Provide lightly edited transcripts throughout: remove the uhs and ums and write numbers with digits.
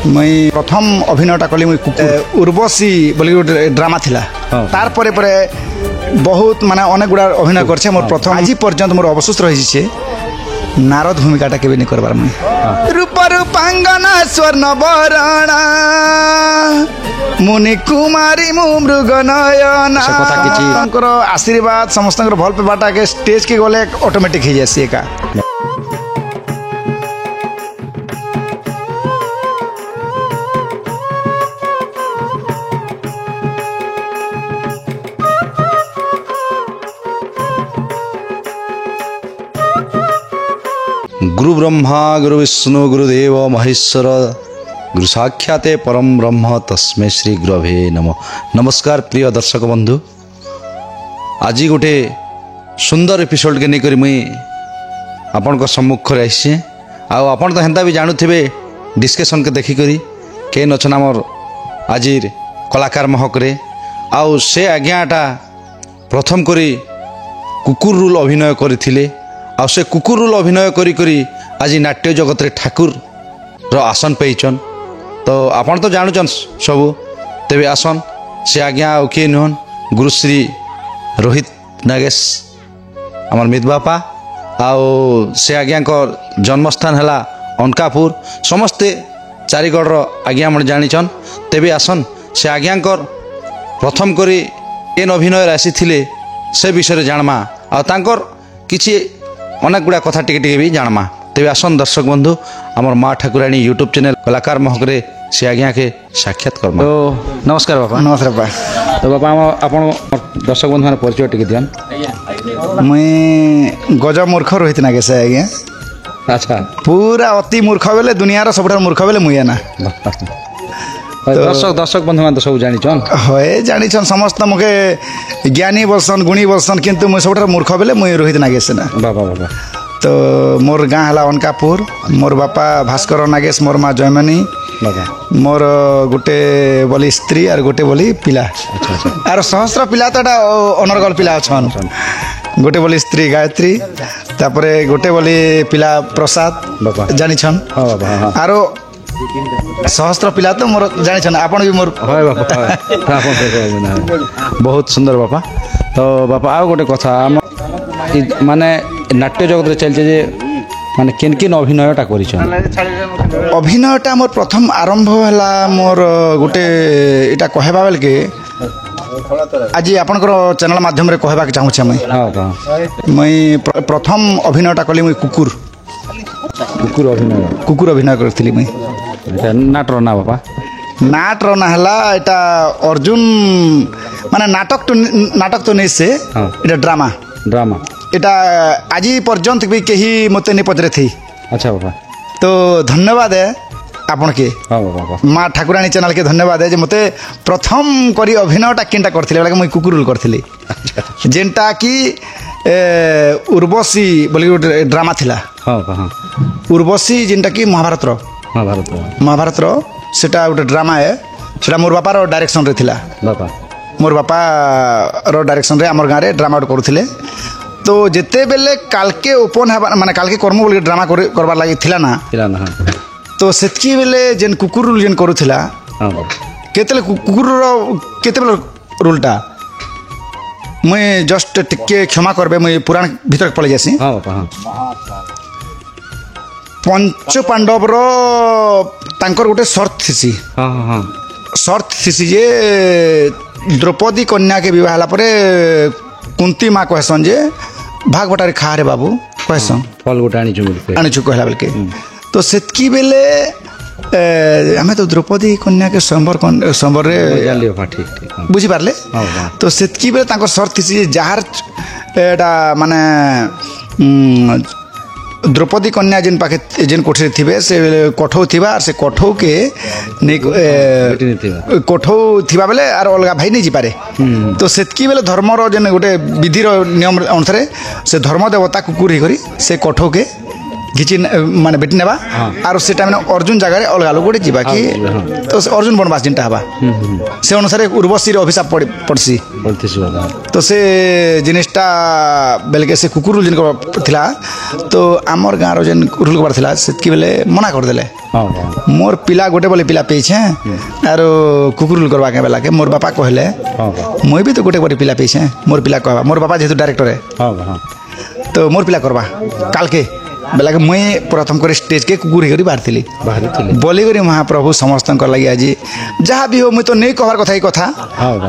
मुई प्रथम अभिनयटा कली मुई उर्वशी बोली गोटे ड्रामा थिला तार परे परे बहुत माने अनेक गुड़ा अभिनय करछे मोर प्रथम आज पर्यंत मोर अवशोष रही छे नारद भूमिकाटा केबे नहीं करबार मुई रूप रूपांगना स्वर्ण बरणा मुनि कुमारी मु मृग नयना आशीर्वाद समस्त भल पेबाटा के स्टेज के गले ऑटोमेटिक हो जाए का गुरु ब्रह्मा गुरु विष्णु गुरुदेव महेश्वर गुरु साक्षाते परम ब्रह्म तस्मै श्री गुरवे नमः। नमस्कार प्रिय दर्शक बंधु, आज गोटे सुंदर एपिसोड के नहीं मुई आपण सम्मुख आसी आपण तो हेन्ता भी जानूे डिस्कसन के देखिक केन अच्छा आमर आज कलाकार महकरे आउ से आज्ञाटा प्रथम करी कुकुर रोल अभिनय करथिले आ से कुकुर रोल अभिनय करी करी आज नाट्य जगत रे ठाकुर रो आसन पाइछन। तो आपण तो जानूचन सबू तेबे आसन से आज्ञा आ किए नुहन गुरुश्री रोहित नागेश आमर मित बापा आउ से आज्ञा जन्मस्थान है अनकापुर समस्ते चारिगढ़ आज्ञा मन जानिछन। तेबे आसन से आज्ञा प्रथम करी एन अभिनय आसी से विषय जानमा आ तांकर किछि अनेक गुड़ा कथा टिके भी जानमा। तेबे आसन दर्शक बंधु आमर माँ ठाकुराणी यूट्यूब चैनल कलाकार महकरे से आज्ञा के साक्षात कर। तो नमस्कार बापा। नमस्कार बापा। तो बापा आपण दर्शक बंधु मैंने परिचय टिके दियन। मुई गज मूर्ख रोहित नागेश आज्ञा। अच्छा पूरा अति मूर्ख बेले दुनिया सबुठ मूर्ख बेले मुई ना दर्शक दर्शक बंधु मैंने तो सब जानिछन होए जानिछन समस्त मुके ज्ञानी बसन गुणी बसन किंतु मुई सबुठ मूर्ख बेले मुई रोहित नागेश ना बाबा बाबा। तो मोर गाँ है अनकापुर मोर बापा भास्कर नागेश मोर माँ जयमनी मोर गोटे बोली स्त्री और गोटे बोली पिला आर सहस्र पिला तो अनर्गल पिला अच्छा गोटे बोली स्त्री गायत्री तापरे गोटे बोली पिला प्रसाद जानिछन आरो सहस्र पिला तो मोर जानिछन आपण भी मोर बहुत सुंदर बापा। तो बापा आ गोटे कथा माने नाट्य जगत रे चलছে जे माने केन केन अभिनयटा करिछन अभिनयटा मोर प्रथम आरंभ हला मोर गोटे एटा कहबा बेल के आज आपनकर चैनल माध्यम रे कहबा के चाहू छ मैं प्रथम अभिनयटा कली मैं कुकुर अभिनय करथिली मैं नाटर ना बापा नाट रना हला एटा अर्जुन माने नाटक तो नहीं से एटा ड्रामा एटा आज पर्यंत भी कहीं मते नहीं पचरे थी। अच्छा बाबा। तो धन्यवाद है आपन के माँ ठाकुराणी चैनल के धन्यवाद है जे मते प्रथम करी अभिनयटा केनटा करथिले मुई कुकुर रोल करथिली जेनटा कि उर्वशी बोली गोटे ड्रामा थिला उर्वशी जेनटा कि महाभारत रो सेटा गोटे ड्रामा है सेटा मोर बापा रो डायरेक्शन रे थिला मोर बापा रो डायरेक्शन रे हमर गाँ रे ड्रामा करथिले। तो जेते बेले कालके ओपन है माने कालके कर्म बोल ड्रामा करबार लागि थिला ना तो सेतकी बेले जेन कुकुर रोल जेन करूथिला केतेले कुकुर रो केतेले रोलटा मुई जस्ट टिके क्षमा करबे मुई पुराण भीतर पळे जासी पंच पांडव रो तांकर गोटे शर्त थीसी जे द्रौपदी कन्या के विवाह हला परे कुंती माँ कहसन जे भाग बटारे खा रे बाबू कहसन फल गोटे आनिछु कहला बेल के तो सेतकी बेले हमें तो द्रौपदी कन्या के संबर रे बुझी पारले तो सेतकी बेले तांकर शर्त थीसी जार एटा माने द्रौपदी कन्या जिन पाखे जिन कोठरी थिबे से कोठौ थिबा से कोठौ के कोठौ थिबा बेले आर अलगा भाई नहीं जी पारे तो सेतकी बेले धर्म रो जन गोटे विधि रो नियम अनुसार से धर्म देवता कुकुर ही करी से कोठौ के घिची माने बेटी नेबा आरो से टाइम अर्जुन जगह अलग लोग गोटे जीवा कि तो अर्जुन बनवास जिनटा हवा से अनुसार उर्वशी अभिशाप पड़सी तो से जिनिसटा बेलके से कुकुर जिन थिला तो आमर गाँव रो जेन रूल कबार थिला सेतकी बेले मना कर देले मोर पिला गोटे बोले पिला पेछे आरो कुकुर रूल करवा के बेला के मोर बापा कहले मुई भी तो गोटे गोटे पिला पेछे मोर पिला कहवा मोर बापा जेहेतु डायरेक्टर है तो मोर पिला करवा काल के बेला के मुई प्रथम कर स्टेज के कुकुर करी बाहरी बोली करी महाप्रभु समस्त लगे आज जहाँ भी हो मुई तो नहीं कहवार कथा कथा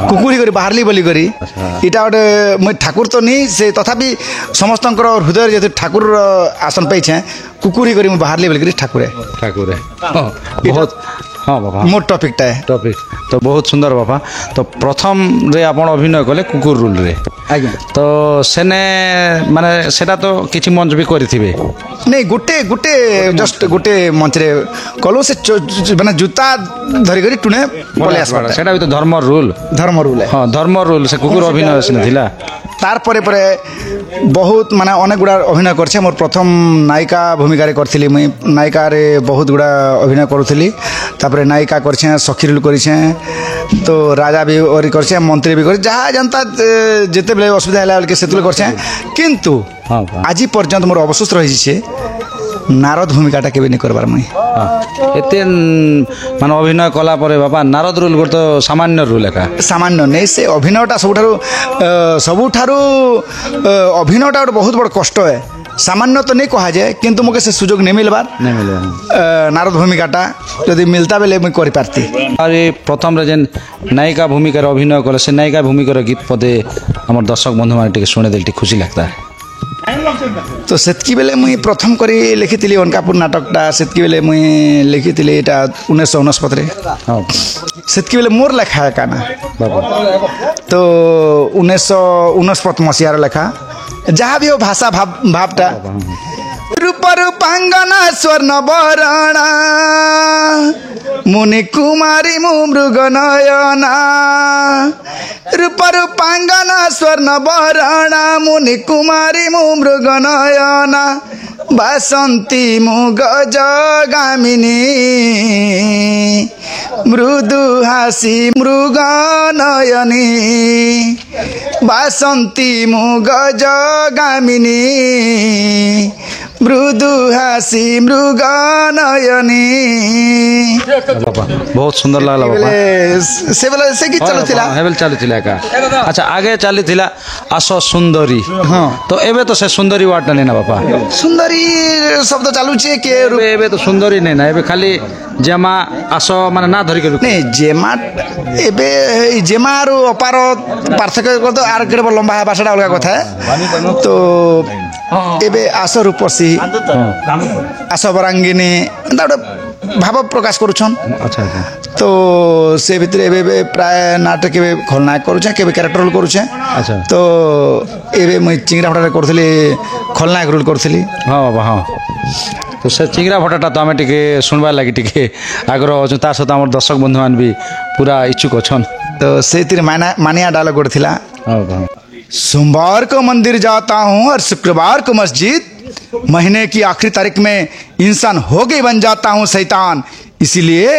कुकुरी करी बाहरली बोली करी इटा गोटे मुई ठाकुर तो नहीं से तथापि समस्त हृदय जेहेतु ठाकुर आसन पाइछे कुकुरी करी मुई बाहरली बोली करी ठाकुर बहुत हाँ बाबा मोर टॉपिक तो बहुत सुंदर बाबा तो प्रथम रे आपण अभिनय कले कुकुर रूल रे आज्ञा तो सेने माने सेटा तो किछि मंच भी करिथिबे नहीं गोटे गोटे जस्ट गोटे मंच रे कलो से माने जूता धरी करी टुने पले आसबा सेटा भी तो धर्म रूल है हां धर्म रूल से कुकुर अभिनय सेने थिला तार परे परे बहुत माने अनेक गुड़ा अभिनय करछे मोर प्रथम नायिका भूमिका रे करथिली मुई नायिका रे बहुत गुड़ा अभिनय करूथिली तापरे नायिका करछे सखी रोल करछे तो राजा भी और करछे मंत्री भी कर जहाँ जनता जेते बेले असुविधा हैला के सेतुल करछे किंतु आज पर्यंत मोर अवशोष रही छे नारद भूमिकाटा केबे नहीं करबार मुई एते माने अभिनय कला परे बाबा नारद रोल गोटे तो सामान्य रोल एका सामान्य नहीं से अभिनयटा सबुठारु अभिनयटा बहुत बड़ कष्ट है सामान्य तो नहीं कहा जाए किंतु मुझे से सुजोग नहीं मिलबार नारद भूमिकाटा यदि मिलता बेले मुई करि पारती अरे प्रथम रे जेन नायिका भूमिका अभिनय कले से नायिका भूमिका गीत पदे हमर दर्शक बंधु माने टिके सुने देल खुशी लगता है तो सेतकी बेले मुई प्रथम करी लिखिथिली अनकापुर नाटकटा सेतकी बेले मुई लिखिथिली एटा 1969 रे सेतकी बेले मोर लेखा काना तो 1969 मसीहार लेखा जहाँ भी हो भाषा भावटा रूप रूपांगना स्वर्ण बरणा मुनि कुमारी मु मृग नयना रूप रूपांगना स्वर्ण बरणा मुनि कुमारी मु मृग नयना बासंती मु गज गामिनी मृदु हासी मृग नयनी बासंती मु गज गामिनी मृदु हासी मृग नयनी बहुत सुंदर लागला बाबा से बेला से गीत चलुथिला हेबेल चलुथिला का अच्छा आगे चलुथिला आसो सुंदरी हां तो एबे तो से सुंदरी वाटा नै ना बाबा सुंदरी शब्द चालू छे के एबे तो सुंदरी नै ना एबे खाली जेमा आसो माने ना धरि के नहीं जेमा एबे जेमा रो अपार पार्थक्य को तो आर केबे लंबा है भाषाटा अलग कथा है तो एबे आसो रूपसी आसो बरांगिनी एंता भाव प्रकाश करुछन अच्छा अच्छा तो से भितर एबे प्राय नाटक के खलनायक करुछे केबे कैरेक्टर रोल करुछे अच्छा तो एबे मैं चिंगरा फटा करथली खलनायक रोल करथली हां बाबा हां तो से चिंगरा फटाटा तो आमे टिके सुनबा लागि टिके आग्रह अछु ता सत हमर दर्शक बंधुमान भी पूरा इच्छुक अछन तो से तिर मानिया डायलॉग करथिला हां हां सोमवार को मंदिर जाता हूँ और शुक्रवार को मस्जिद महीने की आखिरी तारीख में इंसान हो गई बन जाता हूँ शैतान इसीलिए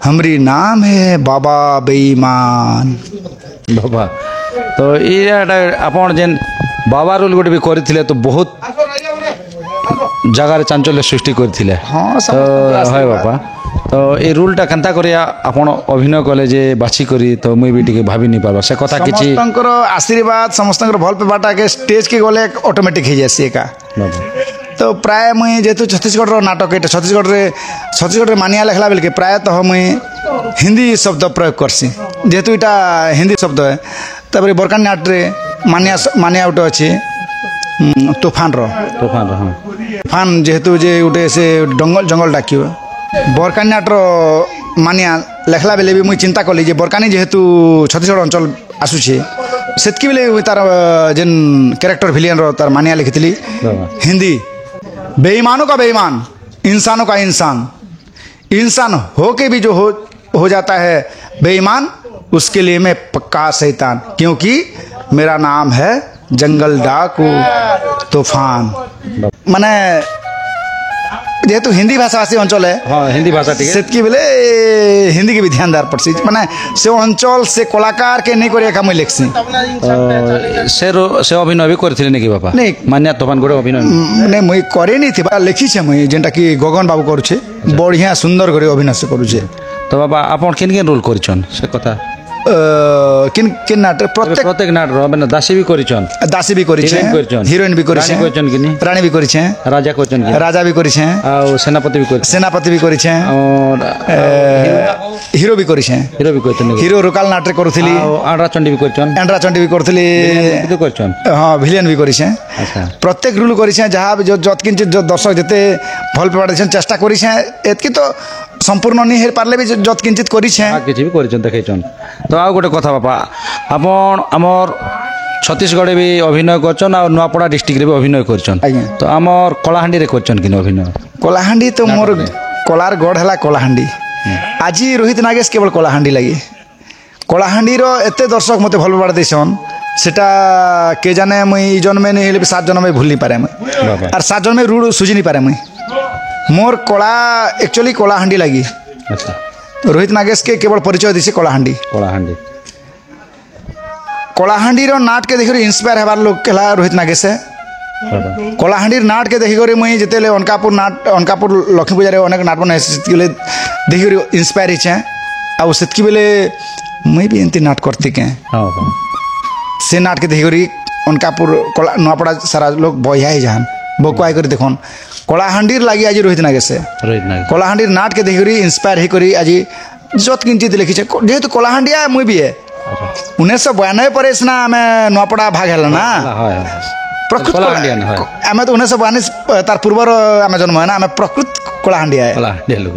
हमारी नाम है बाबा बेईमान बाबा तो ये अपन जेन बाबा रोल गोटे भी करथिले तो बहुत जगार चांचल्य सृष्टि करथिले हाँ तो है बाबा तो ये रूलटा केनता करिया आपण अभिनय कले जे बाछी करी तो मुई भी टिके भाबी नहीं पाबा से कथा किछि समस्तंकर आशीर्वाद समस्तंकर भल पे बाटा के स्टेज के गले ऑटोमेटिक हो जासी एका तो प्राय मुई जेतु छत्तीसगढ़ रो नाटक एटा छत्तीसगढ़ रे मानिया लेखला बेल के प्राय तो मुई हिंदी शब्द प्रयोग करसी जेतु एटा हिंदी शब्द है तबरे बरकान नाट रे मानिया उठे अछि तूफान हां तूफान जेतु जे उठे से जंगल डाकियो बरकानी नाटर मानिया लेखला बेले भी मुई चिंता कली जे बरकानी जेहेतु छत्तीसगढ़ अंचल आसुछे सेतकी बेले तार जेन कैरेक्टर विलियन रो तार मानिया लिखितली हिंदी बेईमानों का बेईमान इंसानों का इंसान हो के भी जो हो जाता है बेईमान उसके लिए मैं पक्का शैतान क्योंकि मेरा नाम है जंगल डाकू तूफान माने जेहेतु हिंदी भाषाभाषी अंचल है हाँ हिंदी भाषा ठीक है सेतकी बेले हिंदी के भी ध्यान दार पड़सी माने से अंचल से कलाकार के नहीं करे का मैं लिखसी से अभिनय भी करथिले नेकी बापा नहीं। मान्या तोफान गोटे अभिनय नहीं मुई करे नहीं थी लिखी छे मुई जेंटा कि गगन बाबू करूछे बढ़िया सुंदर करे अभिनय से करूछे तो बाबा आपण किन किन रोल करिछन से कथा किन किन नाटक प्रत्येक नाटक माने दासी भी करिछन दासी भी करिछे Heroine करिछन। हिरोइन भी करिछे रानी करिछन कि नहीं? रानी भी करिछे राजा करिछन कि राजा भी करिछे आ सेनापति भी करिछन सेनापति भी करिछे और हीरो भी करिछे हीरो भी करिछन हीरो रोकाल नाटक करूथिली आंड्रा चंडी भी करिछन एंड्रा चंडी भी करूथिली भी तो करिछन हाँ विलियन भी करिछे अच्छा प्रत्येक रोल करिछे जहाँ भी जो जत किंचित जो दर्शक जेते भल पाड़े चेष्टा करिछे एतकी तो संपूर्ण नहीं हेर पारले भी जत किंचित करिछे आ किछि भी करिछन देखैछन तो आ गोटे कथा बापा आपण हमर छत्तीसगढ़ भी अभिनय करछन और नुआपड़ा डिस्ट्रिक्ट रे भी अभिनय करछन आज्ञा। तो हमर कलाहांडी रे करछन कि अभिनय कलाहांडी तो मोर कलार गढ़ है कलाहांडी आज रोहित नागेश केवल कलाहांडी लगी कलाहांडी रो एते दर्शक मते भल पाड़ देसन सेटा के जाने मुई जन्म में नहीं हेले 7 जन्म में भूल नहीं पारे मुई और 7 जन्म में रूढ़ सुझी नहीं पारे मुई मोर कला एक्चुअली कलाहांडी लगी अच्छा रोहित नागेश के केवल परिचय दिसे कलाहांडी कलाहांडी कलाहांडी रो नाट के देखि इंस्पायर हेबार लोग केला रोहित नागेश है बाबा कलाहांडी नाट के देखि करी मुई जेतेले अनकापुर नाट अनकापुर लक्ष्मी पूजा रे अनेक नाट बने सेतकी बेले देखि करी इंस्पायर हिचे आ सेतकी बेले मुई भी एंती नाट करती के हां से नाट के देखि करी अनकापुर कला नुआपड़ा सारा लोग बहिया ही जान बकुआई करी देखन कलाहांडी लागी आज रोहित नागेश है रोहित नागेश कलाहांडी नाट के देखि करी इंस्पायर ही करी आज जत किंचित लिखी छे जेहेतु कलाहांडिया मुई भी है 1992 पर सिना आम नुआपड़ा भाग है ना हां प्रकृत कलाहांडियान है आम तो 1992 तार पूर्वर आम जन्म है ना आम प्रकृत कलाहांडिया है कलाहांडी लोक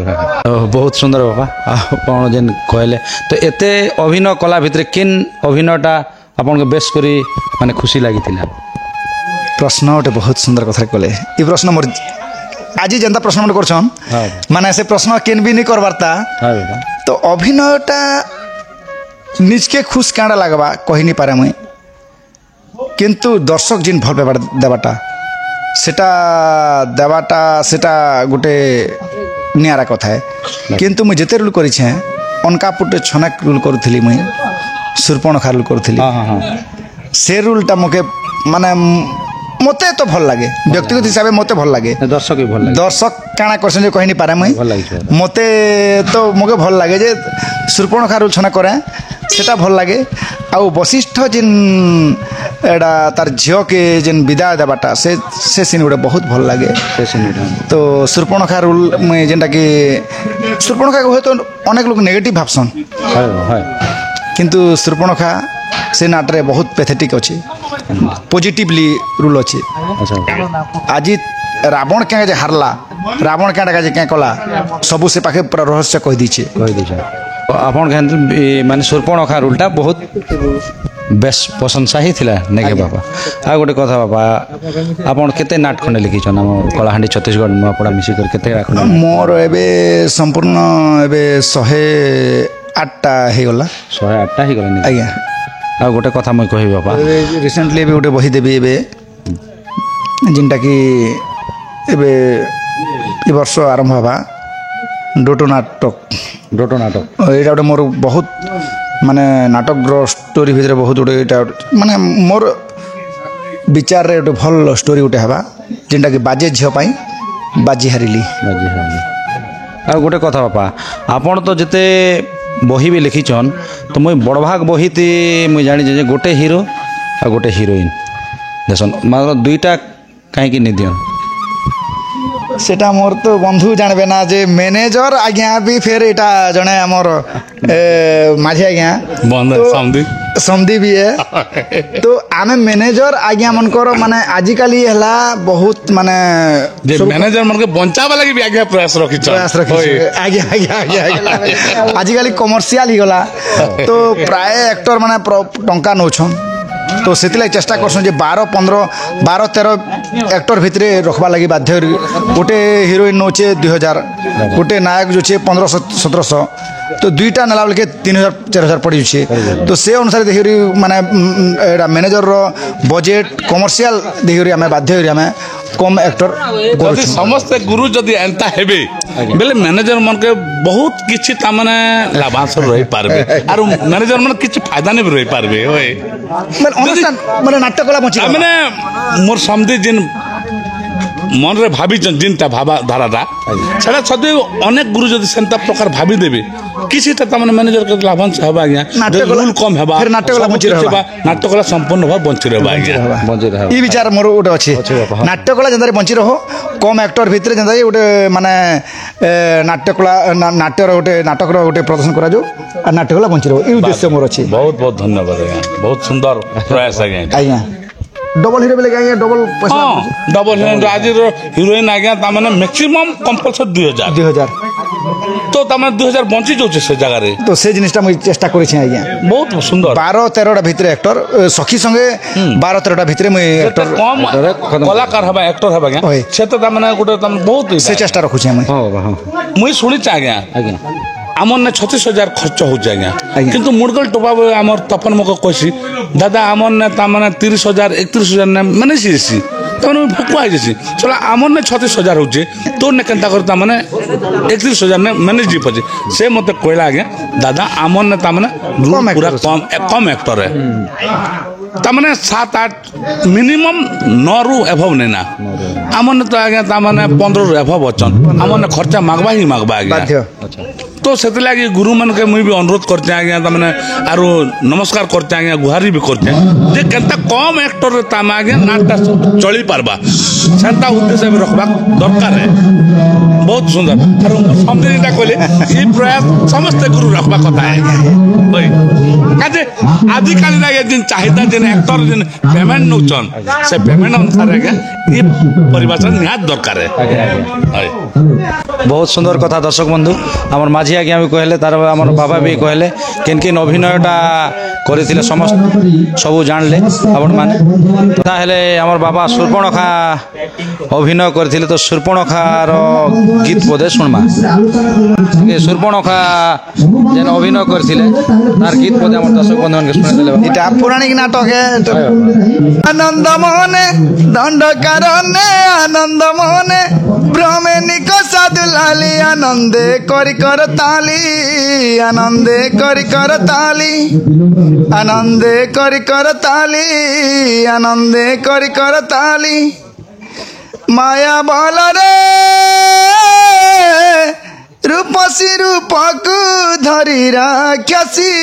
बहुत सुंदर बाबा आपण जेन कहले तो एते अभिनय कला भितर किन अभिनयटा आपन के बेस करी माने खुशी लागितिला प्रश्न गोटे बहुत सुंदर कथा कले ये प्रश्न मोर आज जेनता प्रश्न मोर करछन हाँ। माने से प्रश्न केन भी नहीं करबारता हां बाबा तो अभिनयटा निज के खुश कांडा लगवा कहि नहीं पारे मुई किंतु दर्शक जिन भल पेपर देवाटा सेटा देवाटा सेटा गोटे नियारा कथा है किंतु मुई जेते रूल करी छे अनका पुटे छनक रूल करूथली मुई सुरपणखा रूल करूथली हां हां हां से रूलटा मके माने मते तो भल लागे व्यक्तिगत हिसाब से मते भल लागे दर्शक भी भल लागे दर्शक काଣା करछन जे कहि नहीं पारे मुई भल लागे मते तो मके भल लागे जे सुरपणखा रूल छना करे सेटा भल लागे आउ वशिष्ठ जिन एडा तार झियो के जिन विदाय देबाटा से सीन गोटे बहुत भल लागे तो सुरपणखा रूल में जेनटा कि सुरपणखा को तो अनेक लोग नेगेटिव भाबसन हां हां किंतु सुरपणखा से नाटरे बहुत पैथेटिक अच्छे पॉजिटिवली रूल अच्छे अच्छा आज रावण क्या जे हारला रावण क्या क्या कला सबू से पाखे पूरा रहस्य कह दीचे आपन माने सुरपणखा रूलटा बहुत बेस प्रशंसा ही थिला नेके बाबा आ गोटे कथा बाबा आपन केते नाट खंडे लिखिछन हम कलाहांडी छत्तीसगढ़ नुआपड़ा मिसी कर केते खंडे मोर एबे संपूर्ण एबे 108टा हे गला 108टा ही गला आज्ञा आ गोटे कथा मैं कहि बाबा रिसेंटली भी गोटे बही देबी एबे जिनटा कि एबे ए वर्ष आरंभ हवा डोटो नाटक एटा गोटे मोर बहुत माने नाटक स्टोरी भितर बहुत गोटे एटा माने मोर विचार रे गोटे भल स्टोरी गोटे हवा जिनटा कि बाजे झियो पाई बाजी हारिली आ गोटे कथा बापा आपण तो जते बही भी लिखिछन तो मुई बड़ भाग बही ती मुई जानि जे गोटे हीरो आ गोटे हीरोइन देसन मतलब दुईटा काहे कि नि दियन सेटा मोर तो बंधु जानबे ना जे मैनेजर आज्ञा भी फिर एटा जने हमर माझी आज्ञा समधी भी है तो आमे मैनेजर आज्ञा मन करो माने आजिकाली हला बहुत माने जे मैनेजर मन के बंचावा लागि भी आज्ञा प्रयास रखी आज्ञा आजिकाली कमर्शियल ही गला तो प्राय एक्टर माने टंका नोछन तो से चेष्टा करसन जे 12-13 एक्टर भितरे रखबा लगी बाध्य गोटे हिरोइन नोचे 2000 गोटे नायक जो छे 1500-1700 तो दुईटा नेला बेलके 3000-4000 पड़ी छे तो से अनुसार देखि माने मैनेजर रो बजेट कमर्शियल देखि हमें बाध्य हमें कम एक्टर যদি সমস্তে গুরু যদি এন্তা হেবে বেলে ম্যানেজর মনকে বহুত কিছু তামানে লাভাংশ রই পারবে আর ম্যানেজর মন কিছু ফায়দা নেই রই পারবে ওই মানে অনুষ্ঠান মানে নাট্যকলা বঞ্চিত মানে মোর সমধি জিন মନରେ ভাবিছেন জিনটা ভাবা ধারাটা সেটা সদি অনেক গুরু যদি সেন্তা প্রকার ভাবি দেবে কিছুটা তার ম্যানেজর কে লাভাংশ হবে আজ্ঞা রুল কম হেবা ফের নাট্যকলা বঞ্চিত হেবা নাট্যকলা সম্পূর্ণ ভাবে বঞ্চিত হেবা আজ্ঞা ই বিচার মোর গোটে ଅଛି ନାଟ୍ୟକଳା ଯେନ୍ତାରେ ବଞ୍ଚି ରହ କମ୍ ଆକ୍ଟର ଭିତରେ ଯେନ୍ତା ଗୋଟେ ମାନେ ନାଟ୍ୟକଳା ନାଟ୍ୟର ଗୋଟେ ନାଟକର ଗୋଟେ ପ୍ରଦର୍ଶନ କରାଯାଉ ଆଉ ନାଟ୍ୟକଳା ବଞ୍ଚି ରହ ଏଇ ଉଦ୍ଦେଶ୍ୟ ମୋର ଅଛି ବହୁତ ବହୁତ ଧନ୍ୟବାଦ ଆଜ୍ଞା ବହୁତ ସୁନ୍ଦର ପ୍ରୟାସ ଆଜ୍ଞା ଆଜ୍ଞା ଡବଲ ହିରୋ ବେଲେ ଆଜ୍ଞା ଡବଲ ପଇସା ହଁ ଡବଲ ଆଜିର ହିରୋଇନ ଆଜ୍ଞା ତାମାନେ ମ୍ୟାକ୍ସିମମ୍ କମ୍ପଲସରି 2000 তো তার 2000 বঞ্চি যাচ্ছে সে জায়গায় তো সেই জিনিসটা আমি চেষ্টা করেছি আজ্ঞা বহুত সুন্দর 12-13টা ভিতরে অ্যাক্টর সখী সঙ্গে 12-13টা ভিতরে মুই অ্যাক্টর কম কলাকার হবা অ্যাক্টর হবা আজ্ঞা সে তো তার গোটে বহুত সে চেষ্টা রাখুছি আমি মুই শুনিছি আজ্ঞা আজ্ঞা আমার না 36,000 খরচ হচ্ছে আজ্ঞা কিন্তু মুরগল টোপা আমার তপন মুখ কইছি দাদা আমার না তার 30,000 31,000 না মানে সিএসি তখন ভুকুয়া হয়েছি চলো আমার না 36,000 হচ্ছে তোর না কেনতা করে তার 31,000 না মানে জিপ আছে সে মতো কইলা আজ্ঞা দাদা আমার না তার পুরা কম অ্যাক্টর তার 7-8 মিনিমম 9 রু এভব নেই না আমার তো আজ্ঞা তার 15 রু এভব অছন আমার না খরচা মাগবা হি মাগবা আজ্ঞা তো সেলাগি গুরু মানকে মুই বি অনুরোধ করছে আজ্ঞা তার আর নমস্কার করছে আজ্ঞা গুহারি বি করছে যে কেনতা কম অ্যাক্টর তামে আজ্ঞা নাটটা চলি পারবা সেটা উদ্দেশ্য রখবা দরকার বহুত সুন্দর আর সমঝে যেটা কইলে এই প্রয়াস সমস্ত গুরু রখবা কথা ওই কাজে আজকাল আজ্ঞা যেন চাহিদা যেন অ্যাক্টর যেন পেমেন্ট নৌছন সে পেমেন্ট অনুসারে আজ্ঞা এই পরিভাষা নিহাত দরকার ବହୁତ ସୁନ୍ଦର କଥା ଦର୍ଶକ ବନ୍ଧୁ ଆମର ମାଝି ଆଜ୍ଞା ବି କହିଲେ ତାର ଆମର ବାବା ବି କହିଲେ କେନ୍ ଅଭିନୟଟା କରିଥିଲେ ସମସ୍ତେ ସବୁ ଜାଣିଲେ ଆପଣମାନେ ତାହେଲେ ଆମର ବାବା ସୂର୍ପଣଖା ଅଭିନୟ କରିଥିଲେ ତ ସୂର୍ପଣଖାର ଗୀତ ବୋଧେ ଶୁଣମା ସୂର୍ପଣଖା ଯେନ୍ ଅଭିନୟ କରିଥିଲେ ତାର ଗୀତ ବୋଧେ ଆମର ଦର୍ଶକ ବନ୍ଧୁମାନଙ୍କୁ ଶୁଣେଇଦେଲେ এটা পৌরাণিক নাটক আনন্দ মনে দণ্ডকারণে আনন্দ মনে ভ্রমেনিক সাধুলালি আনন্দে করি কর তালি আনন্দে করি কর তালি আনন্দে করি কর তালি আনন্দে করি কর তালি মায়া বল রে রূপসী রূপকু ধরি রাক্ষসী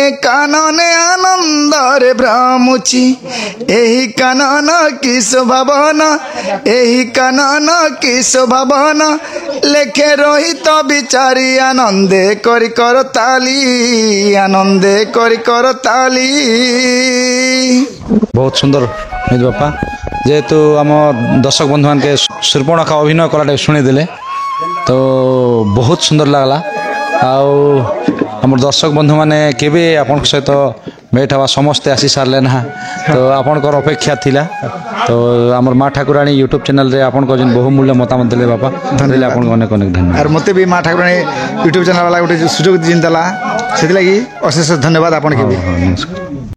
এ কাননে আনন্দরে ভ্রমুছি এই কানন কি শোভাবন এই কানন কি শোভাবন লেখে রহিত বিচারি আনন্দে করি কর তালি আনন্দে করি কর তালি ବହୁତ ସୁନ୍ଦର ନିଜ ବାପା ଯେହେତୁ ଆମ ଦର୍ଶକ ବନ୍ଧୁମାନକେ ସୂର୍ପଣଖା ଅଭିନୟ କଲାଟା ଶୁଣିଦେଲେ ତ ବହୁତ ସୁନ୍ଦର ଲାଗଲା ଆଉ ଆମର ଦର୍ଶକ ବନ୍ଧୁମାନେ କେବେ ଆପଣଙ୍କ ସହିତ ଭେଟ ହେବା ସମସ୍ତେ ଆସି ସାରିଲେ ନା ତ ଆପଣଙ୍କର ଅପେକ୍ଷା ଥିଲା ତ ଆମର ମା ଠାକୁରାଣୀ ୟୁଟ୍ୟୁବ୍ ଚ୍ୟାନେଲରେ ଆପଣଙ୍କ ଯେନ୍ ବହୁମୂଲ୍ୟ ମତାମତ ଦେଲେ ବାପା ଦେଲେ ଆପଣଙ୍କୁ ଅନେକ ଅନେକ ଧନ୍ୟବାଦ আর মতো বি মা ঠাকুরাণী ୟୁଟ୍ୟୁବ୍ ଚ୍ୟାନେଲ୍ ବାଲା ଗୋଟେ ସୁଯୋଗ ଜିନ୍ ଦେଲା ସେଥିଲାଗି ଅଶେଷ ଧନ୍ୟବାଦ ଆପଣଙ୍କୁ। ନମସ୍କାର।